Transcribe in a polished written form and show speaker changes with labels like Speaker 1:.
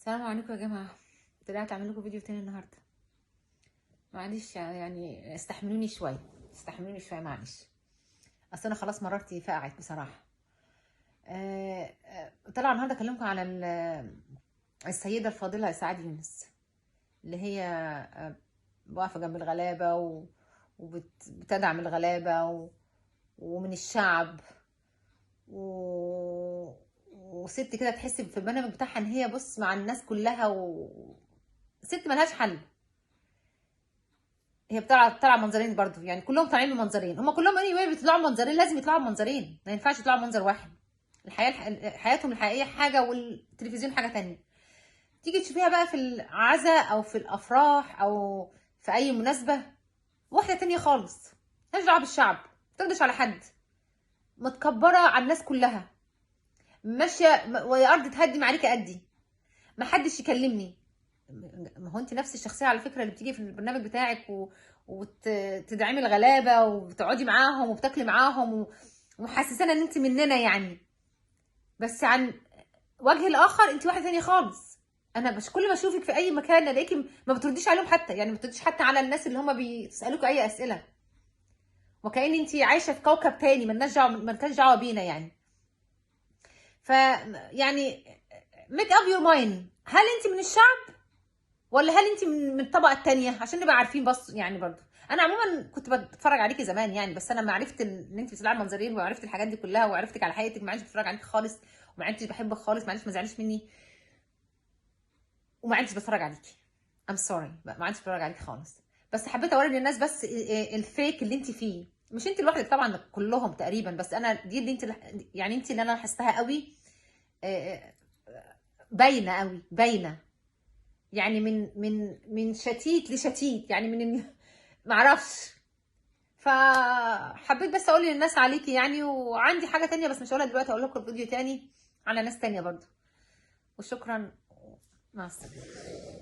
Speaker 1: السلام عليكم يا جماعة. طلعت اعمل لكم فيديو تاني النهاردة. معلش يعني استحملوني شوية معلش. اصل انا خلاص مرارتي فقعت بصراحة. طلع النهاردة اكلمكم على السيدة الفاضلة اسعاد يونس، اللي هي واقفة جنب الغلابة وبتدعم الغلابة ومن الشعب و... وست كده تحس في البرنامج بتاعها ان هي بص مع الناس كلها ست ملهاش حل. هي طالعه منظرين برضو، يعني كلهم طالعين بمنظرين، هم كلهم anyway بيطلعوا منظرين، لازم يطلعوا بمنظرين، ما ينفعش يطلعوا منظر واحد. حياتهم الحقيقيه حاجه والتلفزيون حاجه تانية. تيجي تشوفيها بقى في العزاء او في الافراح او في اي مناسبه، واحده تانية خالص، مالهاش دعوه بالشعب، ما تقدرش على حد، متكبره على الناس كلها، ماشيه ويا ارض تهدم عليك قدي، ما حدش يكلمني. ما هو انت نفس الشخصيه على فكره اللي بتيجي في البرنامج بتاعك وتدعمي الغلابه وبتقعدي معاهم وبتاكلي معاهم ومحسسانا ان انت مننا يعني. بس عن وجه الاخر انت واحده ثانيه خالص. انا مش كل ما اشوفك في اي مكان الاقيكي ما بترديش عليهم حتى، يعني ما بترديش حتى على الناس اللي هم بيسالوك اي اسئله، وكأن انت عايشه في كوكب تاني مالكاش دعوه بينا يعني. ف يعني ميك اب يور مايند، هل انت من الشعب ولا هل انت من الطبقه الثانيه؟ عشان نبقى عارفين بس يعني. برضو انا عموما كنت بتفرج عليكي زمان يعني، بس انا ما عرفت ان انت بتطلعي منظرين وعرفت الحاجات دي كلها وعرفتك على حقيقتك، ما عدتش بتفرج عليكي خالص وما عدتش بحبك خالص، معلش ما تزعليش مني، وما عدتش بتفرج عليكي. ام سوري، ما عدتش بتفرج عليكي خالص. بس حبيت اوري للناس بس الفيك اللي انت فيه. مش انت لوحدك طبعا، كلهم تقريبا، بس انا دي اللي انت يعني انت اللي انا لاحظتها قوي. باينه قوي، باينه يعني من شتيت لشتيت يعني معرفش. فحبيت بس اقول للناس عليكي يعني، وعندي حاجه تانية بس مش هقولها دلوقتي، هقول لكم فيديو تاني على ناس تانية برضو. وشكرا، مع السلامه.